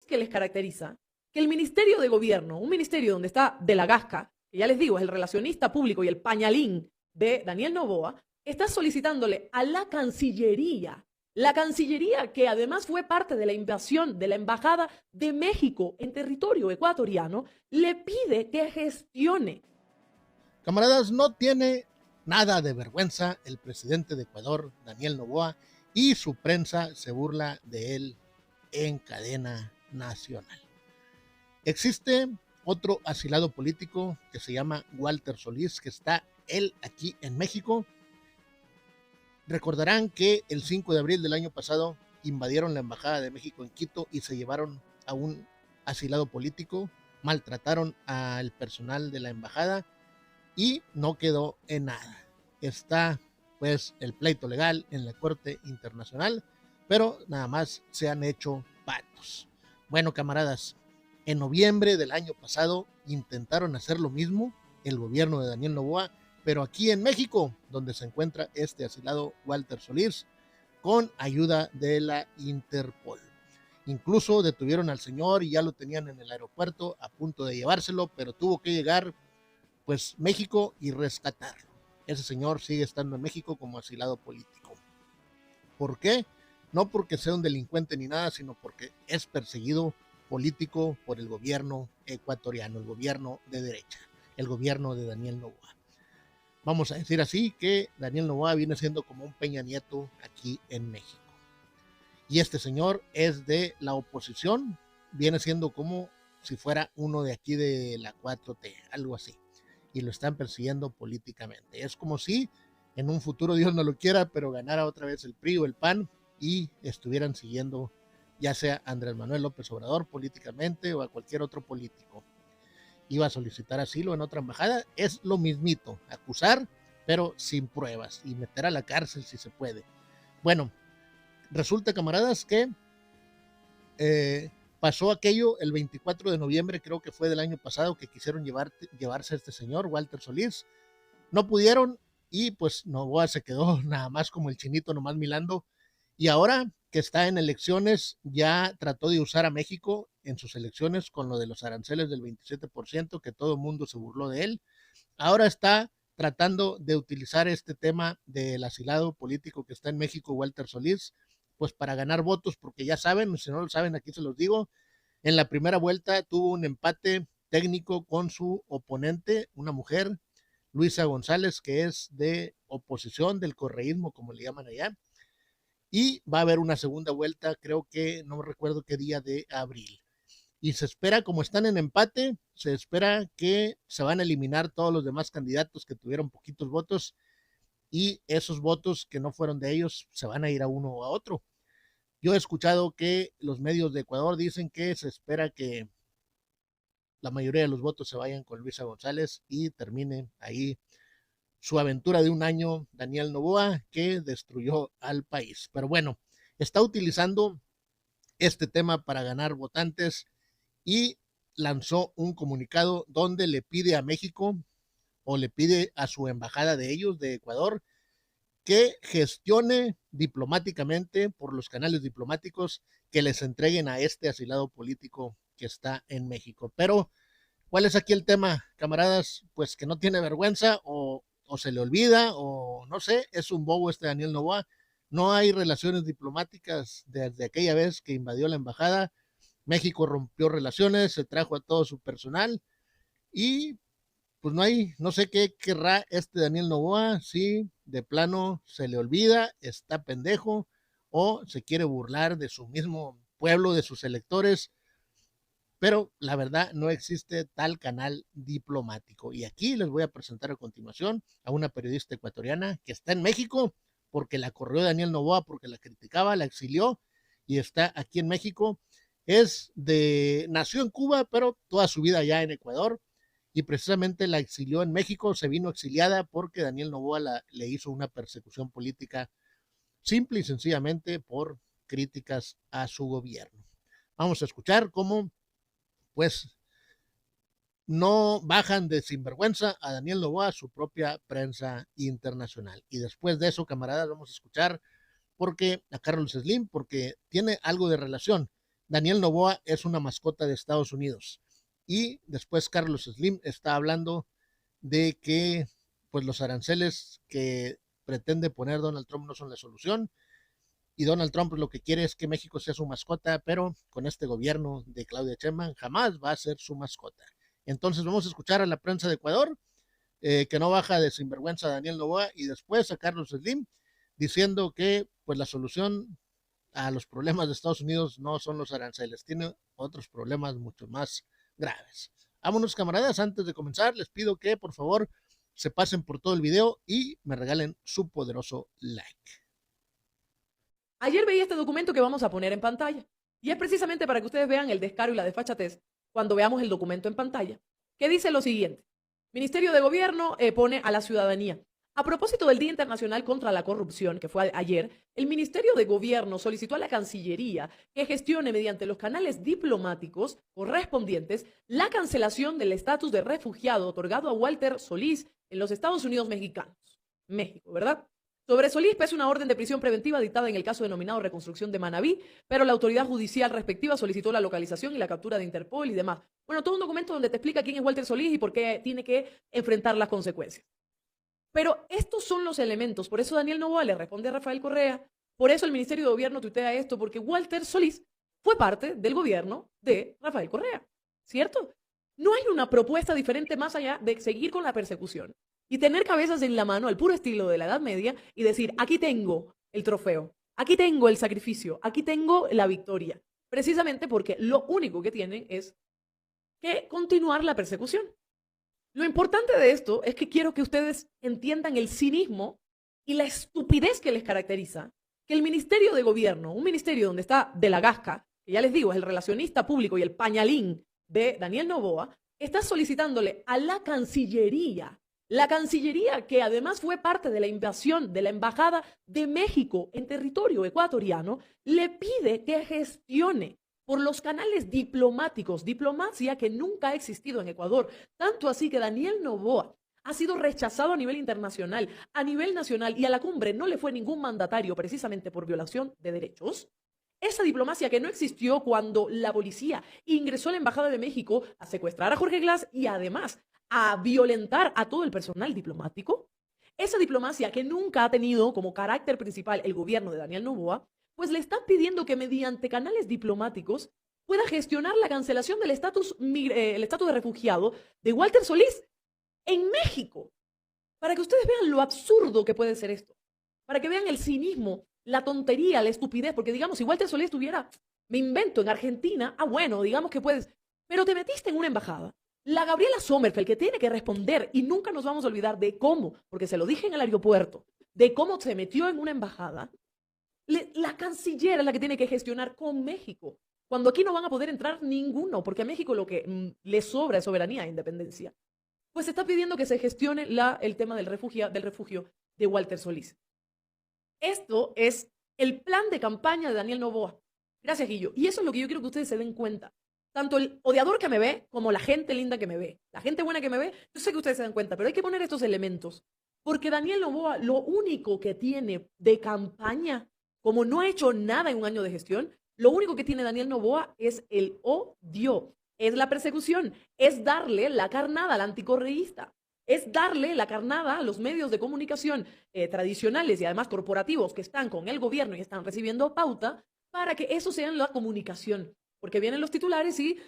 que les caracteriza que el Ministerio de Gobierno, un ministerio donde está De la Gasca, que ya les digo, es el relacionista público y el pañalín de Daniel Noboa, está solicitándole a la Cancillería que además fue parte de la invasión de la Embajada de México en territorio ecuatoriano, le pide que gestione. Camaradas, no tiene nada de vergüenza el presidente de Ecuador, Daniel Noboa, y su prensa se burla de él en cadena nacional. Existe otro asilado político que se llama Walter Solís, que está él aquí en México. Recordarán que el 5 de abril del año pasado invadieron la Embajada de México en Quito y se llevaron a un asilado político, maltrataron al personal de la embajada y no quedó en nada. Está pues el pleito legal en la Corte Internacional, pero nada más se han hecho patos. Bueno, camaradas, en noviembre del año pasado intentaron hacer lo mismo el gobierno de Daniel Noboa, pero aquí en México, donde se encuentra este asilado Walter Solís, con ayuda de la Interpol. Incluso detuvieron al señor y ya lo tenían en el aeropuerto a punto de llevárselo, pero tuvo que llegar pues México y rescatarlo. Ese señor sigue estando en México como asilado político. ¿Por qué? No porque sea un delincuente ni nada, sino porque es perseguido político por el gobierno ecuatoriano, el gobierno de derecha, el gobierno de Daniel Noboa. Vamos a decir así que Daniel Noboa viene siendo como un Peña Nieto aquí en México. Y este señor es de la oposición, viene siendo como si fuera uno de aquí de la 4T, algo así. Y lo están persiguiendo políticamente. Es como si en un futuro, Dios no lo quiera, pero ganara otra vez el PRI o el PAN y estuvieran siguiendo ya sea a Andrés Manuel López Obrador políticamente o a cualquier otro político. Iba a solicitar asilo en otra embajada, es lo mismito, acusar, pero sin pruebas y meter a la cárcel si se puede. Bueno, resulta, camaradas, que pasó aquello el 24 de noviembre, creo que fue del año pasado, que quisieron llevarse a este señor, Walter Solís. No pudieron y pues Noboa se quedó nada más como el chinito nomás milando. Y ahora que está en elecciones, ya trató de usar a México en sus elecciones con lo de los aranceles del 27%, que todo el mundo se burló de él. Ahora está tratando de utilizar este tema del asilado político que está en México, Walter Solís, pues para ganar votos, porque ya saben, si no lo saben, aquí se los digo, en la primera vuelta tuvo un empate técnico con su oponente, una mujer, Luisa González, que es de oposición, del correísmo, como le llaman allá, y va a haber una segunda vuelta, creo que no recuerdo qué día de abril. Y se espera, como están en empate, se espera que se van a eliminar todos los demás candidatos que tuvieron poquitos votos y esos votos que no fueron de ellos se van a ir a uno o a otro. Yo he escuchado que los medios de Ecuador dicen que se espera que la mayoría de los votos se vayan con Luisa González y termine ahí su aventura de un año Daniel Noboa, que destruyó al país. Pero bueno, está utilizando este tema para ganar votantes y lanzó un comunicado donde le pide a México o le pide a su embajada de ellos, de Ecuador, que gestione diplomáticamente por los canales diplomáticos que les entreguen a este asilado político que está en México. Pero, ¿cuál es aquí el tema, camaradas? Pues que no tiene vergüenza o se le olvida o no sé, es un bobo este Daniel Noboa. No hay relaciones diplomáticas desde aquella vez que invadió la embajada. México rompió relaciones, se trajo a todo su personal y pues no hay, no sé qué querrá este Daniel Noboa, si de plano se le olvida, está pendejo o se quiere burlar de su mismo pueblo, de sus electores, pero la verdad no existe tal canal diplomático. Y aquí les voy a presentar a continuación a una periodista ecuatoriana que está en México porque la corrió Daniel Noboa, porque la criticaba, la exilió y está aquí en México. Nació en Cuba, pero toda su vida allá en Ecuador y precisamente la exilió en México, se vino exiliada porque Daniel Noboa le hizo una persecución política simple y sencillamente por críticas a su gobierno. Vamos a escuchar cómo pues no bajan de sinvergüenza a Daniel Noboa, su propia prensa internacional. Y después de eso, camaradas, vamos a escuchar porque a Carlos Slim, porque tiene algo de relación. Daniel Noboa es una mascota de Estados Unidos. Y después Carlos Slim está hablando de que pues los aranceles que pretende poner Donald Trump no son la solución, y Donald Trump lo que quiere es que México sea su mascota, pero con este gobierno de Claudia Sheinbaum jamás va a ser su mascota. Entonces vamos a escuchar a la prensa de Ecuador, que no baja de sinvergüenza a Daniel Noboa, y después a Carlos Slim diciendo que pues la solución a los problemas de Estados Unidos no son los aranceles, tiene otros problemas mucho más graves. Vámonos, camaradas, antes de comenzar les pido que por favor se pasen por todo el video y me regalen su poderoso like. Ayer veía este documento que vamos a poner en pantalla y es precisamente para que ustedes vean el descaro y la desfachatez cuando veamos el documento en pantalla, que dice lo siguiente. Ministerio de Gobierno pone a la ciudadanía. A propósito del Día Internacional contra la Corrupción, que fue ayer, el Ministerio de Gobierno solicitó a la Cancillería que gestione mediante los canales diplomáticos correspondientes la cancelación del estatus de refugiado otorgado a Walter Solís en los Estados Unidos mexicanos. México, ¿verdad? Sobre Solís pesa una orden de prisión preventiva dictada en el caso denominado Reconstrucción de Manabí, pero la autoridad judicial respectiva solicitó la localización y la captura de Interpol y demás. Bueno, todo un documento donde te explica quién es Walter Solís y por qué tiene que enfrentar las consecuencias. Pero estos son los elementos. Por eso Daniel Noboa le responde a Rafael Correa. Por eso el Ministerio de Gobierno tuitea esto, porque Walter Solís fue parte del gobierno de Rafael Correa, ¿cierto? No hay una propuesta diferente más allá de seguir con la persecución y tener cabezas en la mano al puro estilo de la Edad Media y decir, aquí tengo el trofeo, aquí tengo el sacrificio, aquí tengo la victoria. Precisamente porque lo único que tienen es que continuar la persecución. Lo importante de esto es que quiero que ustedes entiendan el cinismo y la estupidez que les caracteriza, que el Ministerio de Gobierno, un ministerio donde está De la Gasca, que ya les digo, es el relacionista público y el pañalín de Daniel Noboa, está solicitándole a la Cancillería que además fue parte de la invasión de la Embajada de México en territorio ecuatoriano, le pide que gestione por los canales diplomáticos, diplomacia que nunca ha existido en Ecuador. Tanto así que Daniel Noboa ha sido rechazado a nivel internacional, a nivel nacional, y a la cumbre no le fue ningún mandatario precisamente por violación de derechos. Esa diplomacia que no existió cuando la policía ingresó a la Embajada de México a secuestrar a Jorge Glass y además a violentar a todo el personal diplomático. Esa diplomacia que nunca ha tenido como carácter principal el gobierno de Daniel Noboa, pues le están pidiendo que mediante canales diplomáticos pueda gestionar la cancelación del estatus de refugiado de Walter Solís en México. Para que ustedes vean lo absurdo que puede ser esto. Para que vean el cinismo, la tontería, la estupidez. Porque digamos, si Walter Solís estuviera, me invento, en Argentina, bueno, digamos que puedes. Pero te metiste en una embajada. La Gabriela Sommerfeld, que tiene que responder, y nunca nos vamos a olvidar de cómo, porque se lo dije en el aeropuerto, de cómo se metió en una embajada. La canciller es la que tiene que gestionar con México, cuando aquí no van a poder entrar ninguno, porque a México lo que le sobra es soberanía e independencia. Pues se está pidiendo que se gestione el tema del refugio de Walter Solís. Esto es el plan de campaña de Daniel Noboa. Gracias, Guillo. Y eso es lo que yo quiero que ustedes se den cuenta. Tanto el odiador que me ve como la gente linda que me ve. La gente buena que me ve, yo sé que ustedes se dan cuenta, pero hay que poner estos elementos. Porque Daniel Noboa lo único que tiene de campaña, como no ha hecho nada en un año de gestión, lo único que tiene Daniel Noboa es el odio, es la persecución, es darle la carnada al anticorreísta, es darle la carnada a los medios de comunicación tradicionales y además corporativos que están con el gobierno y están recibiendo pauta para que eso sea la comunicación. Porque vienen los titulares y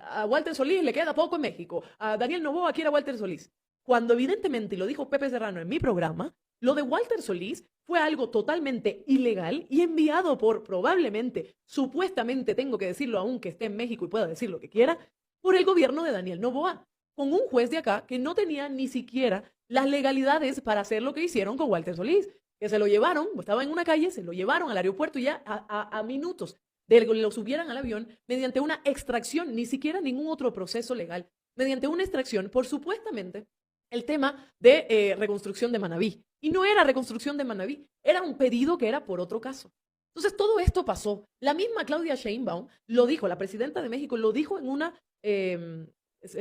a Walter Solís le queda poco en México, a Daniel Noboa quiere a Walter Solís. Cuando evidentemente, y lo dijo Pepe Serrano en mi programa, lo de Walter Solís fue algo totalmente ilegal y enviado por probablemente, supuestamente, tengo que decirlo aunque esté en México y pueda decir lo que quiera, por el gobierno de Daniel Noboa, con un juez de acá que no tenía ni siquiera las legalidades para hacer lo que hicieron con Walter Solís, que se lo llevaron, estaba en una calle, se lo llevaron al aeropuerto y ya a minutos de que lo subieran al avión mediante una extracción, ni siquiera ningún otro proceso legal, mediante una extracción por supuestamente el tema de reconstrucción de Manabí. Y no era reconstrucción de Manabí, era un pedido que era por otro caso. Entonces todo esto pasó. La misma Claudia Sheinbaum lo dijo, la presidenta de México lo dijo en una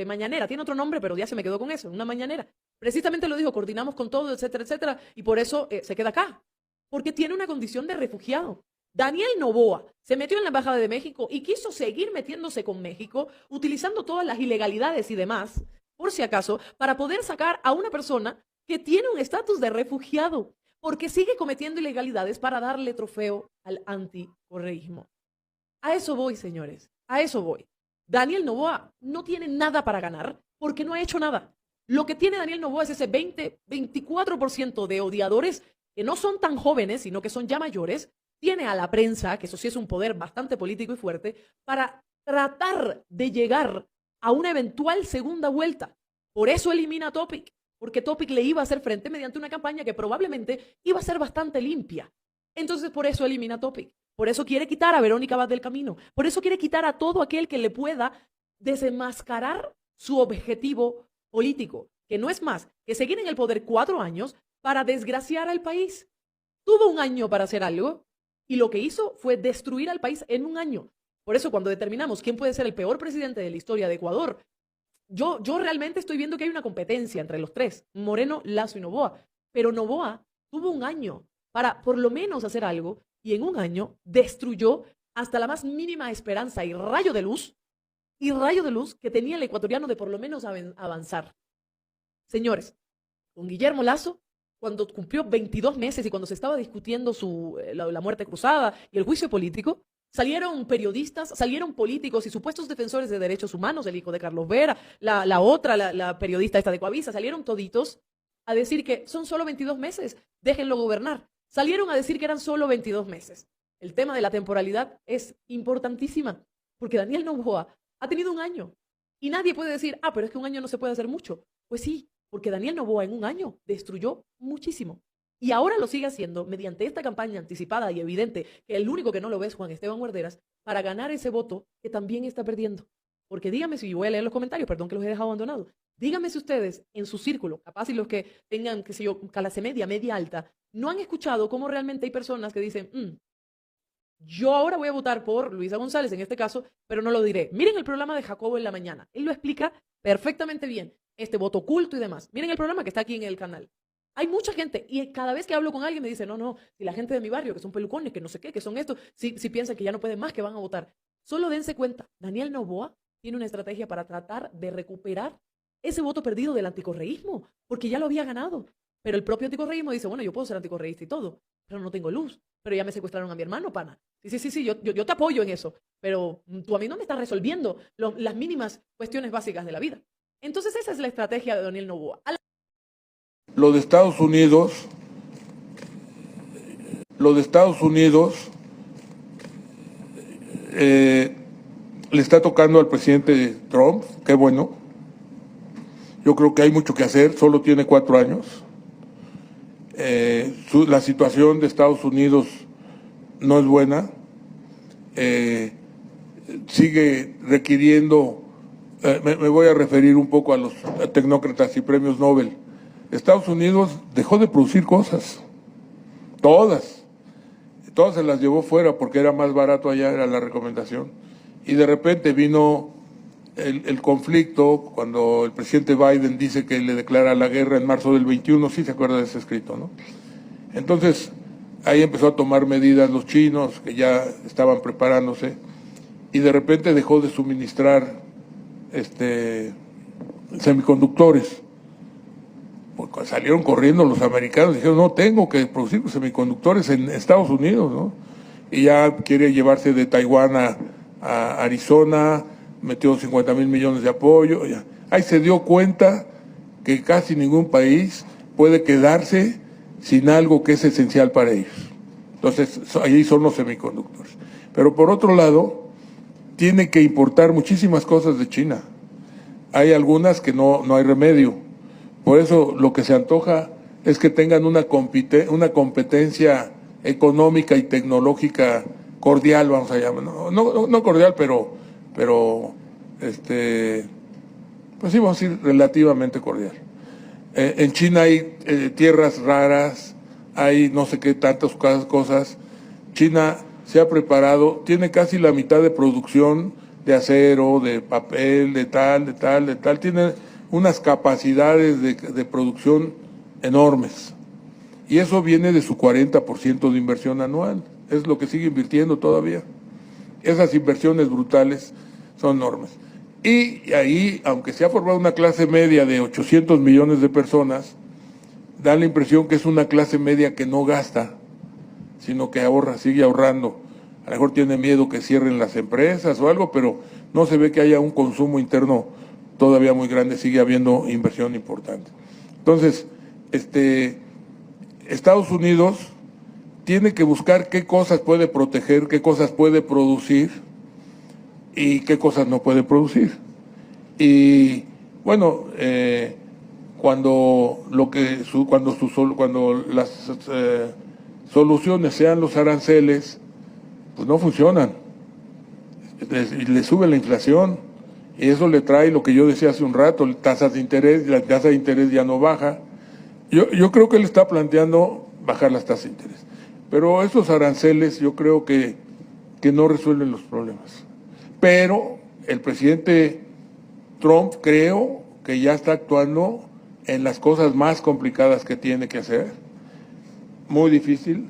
mañanera, tiene otro nombre, pero ya se me quedó con eso, en una mañanera. Precisamente lo dijo, coordinamos con todo, etcétera, etcétera, y por eso se queda acá, porque tiene una condición de refugiado. Daniel Noboa se metió en la Embajada de México y quiso seguir metiéndose con México, utilizando todas las ilegalidades y demás, por si acaso, para poder sacar a una persona que tiene un estatus de refugiado, porque sigue cometiendo ilegalidades para darle trofeo al anticorreísmo. A eso voy, señores, a eso voy. Daniel Noboa no tiene nada para ganar porque no ha hecho nada. Lo que tiene Daniel Noboa es ese 24% de odiadores que no son tan jóvenes, sino que son ya mayores. Tiene a la prensa, que eso sí es un poder bastante político y fuerte, para tratar de llegar a una eventual segunda vuelta. Por eso elimina a Topic, porque Topic le iba a hacer frente mediante una campaña que probablemente iba a ser bastante limpia. Entonces, por eso elimina a Topic. Por eso quiere quitar a Verónica Abad del camino. Por eso quiere quitar a todo aquel que le pueda desenmascarar su objetivo político, que no es más que seguir en el poder 4 años para desgraciar al país. Tuvo un año para hacer algo y lo que hizo fue destruir al país en un año. Por eso cuando determinamos quién puede ser el peor presidente de la historia de Ecuador, yo realmente estoy viendo que hay una competencia entre los tres, Moreno, Lasso y Noboa. Pero Noboa tuvo un año para por lo menos hacer algo y en un año destruyó hasta la más mínima esperanza y rayo de luz que tenía el ecuatoriano de por lo menos avanzar. Señores, con Guillermo Lasso, cuando cumplió 22 meses y cuando se estaba discutiendo la muerte cruzada y el juicio político, salieron periodistas, salieron políticos y supuestos defensores de derechos humanos, el hijo de Carlos Vera, la periodista esta de Coavisa, salieron toditos a decir que son solo 22 meses, déjenlo gobernar. Salieron a decir que eran solo 22 meses. El tema de la temporalidad es importantísima, porque Daniel Noboa ha tenido un año y nadie puede decir, pero es que un año no se puede hacer mucho. Pues sí, porque Daniel Noboa en un año destruyó muchísimo. Y ahora lo sigue haciendo mediante esta campaña anticipada y evidente, que el único que no lo ve es Juan Esteban Guarderas, para ganar ese voto que también está perdiendo. Porque díganme si, voy a leer los comentarios, perdón que los he dejado abandonados, díganme si ustedes en su círculo, capaz y los que tengan, qué sé yo, clase media, media alta, no han escuchado cómo realmente hay personas que dicen, yo ahora voy a votar por Luisa González en este caso, pero no lo diré. Miren el programa de Jacobo en la mañana, él lo explica perfectamente bien, este voto oculto y demás. Miren el programa que está aquí en el canal. Hay mucha gente y cada vez que hablo con alguien me dice, no, si la gente de mi barrio, que son pelucones, que no sé qué, que son estos, si piensan que ya no pueden más, que van a votar. Solo dense cuenta, Daniel Noboa tiene una estrategia para tratar de recuperar ese voto perdido del anticorreísmo, porque ya lo había ganado. Pero el propio anticorreísmo dice, bueno, yo puedo ser anticorreísta y todo, pero no tengo luz, pero ya me secuestraron a mi hermano, pana. Sí, yo te apoyo en eso, pero tú a mí no me estás resolviendo las mínimas cuestiones básicas de la vida. Entonces esa es la estrategia de Daniel Noboa. Lo de Estados Unidos le está tocando al presidente Trump, qué bueno. Yo creo que hay mucho que hacer, solo tiene 4 años. La situación de Estados Unidos no es buena. Sigue requiriendo, me voy a referir un poco a los tecnócratas y premios Nobel. Estados Unidos dejó de producir cosas, todas se las llevó fuera porque era más barato allá, era la recomendación. Y de repente vino el conflicto cuando el presidente Biden dice que le declara la guerra en marzo del 21, sí se acuerda de ese escrito, ¿no? Entonces ahí empezó a tomar medidas los chinos que ya estaban preparándose y de repente dejó de suministrar semiconductores. Porque salieron corriendo los americanos, dijeron, no, tengo que producir semiconductores en Estados Unidos, ¿no? Y ya quiere llevarse de Taiwán a Arizona, metió 50,000 millones de apoyo. Ya. Ahí se dio cuenta que casi ningún país puede quedarse sin algo que es esencial para ellos. Entonces, ahí son los semiconductores. Pero por otro lado, tiene que importar muchísimas cosas de China. Hay algunas que no hay remedio. Por eso lo que se antoja es que tengan una competencia económica y tecnológica cordial, vamos a llamar. No cordial, pero pues sí, vamos a decir relativamente cordial. En China hay tierras raras, hay no sé qué tantas cosas. China se ha preparado, tiene casi la mitad de producción de acero, de papel, de tal, tiene unas capacidades de producción enormes. Y eso viene de su 40% de inversión anual. es lo que sigue invirtiendo todavía. Esas inversiones brutales son enormes. Y ahí, aunque se ha formado una clase media de 800 millones de personas, da la impresión que es una clase media que no gasta, sino que ahorra, sigue ahorrando. A lo mejor tiene miedo que cierren las empresas o algo, pero no se ve que haya un consumo interno todavía muy grande, sigue habiendo inversión importante. Entonces, Estados Unidos tiene que buscar qué cosas puede proteger, qué cosas puede producir y qué cosas no puede producir. Y bueno, cuando las soluciones sean los aranceles, pues no funcionan. Le sube la inflación y eso le trae lo que yo decía hace un rato, tasas de interés, la tasa de interés ya no baja. Yo creo que él está planteando bajar las tasas de interés, pero esos aranceles yo creo que no resuelven los problemas. Pero el presidente Trump creo que ya está actuando en las cosas más complicadas que tiene que hacer, muy difícil,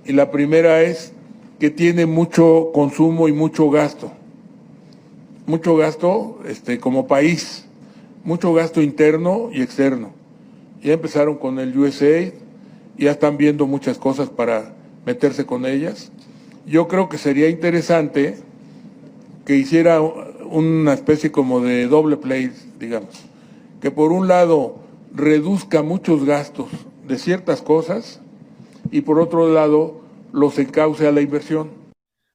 y la primera es que tiene mucho consumo y mucho gasto como país, mucho gasto interno y externo. Ya empezaron con el USAID, ya están viendo muchas cosas para meterse con ellas. Yo creo que sería interesante que hiciera una especie como de doble play, digamos, que por un lado reduzca muchos gastos de ciertas cosas y por otro lado los encauce a la inversión.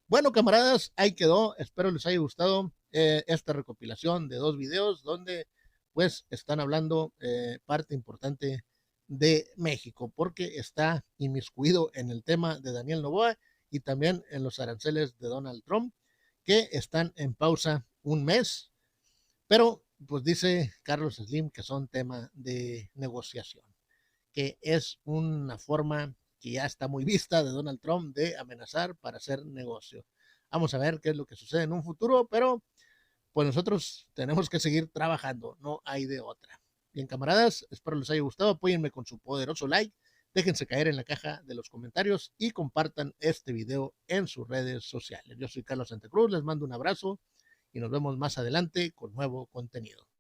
Bueno, camaradas, ahí quedó. Espero les haya gustado esta recopilación de 2 videos donde pues están hablando parte importante de México, porque está inmiscuido en el tema de Daniel Noboa y también en los aranceles de Donald Trump, que están en pausa un mes, pero pues dice Carlos Slim que son tema de negociación, que es una forma que ya está muy vista de Donald Trump de amenazar para hacer negocio. Vamos a ver qué es lo que sucede en un futuro, pero pues nosotros tenemos que seguir trabajando, no hay de otra. Bien, camaradas, espero les haya gustado, apóyenme con su poderoso like, déjense caer en la caja de los comentarios y compartan este video en sus redes sociales. Yo soy Carlos Santa Cruz, les mando un abrazo y nos vemos más adelante con nuevo contenido.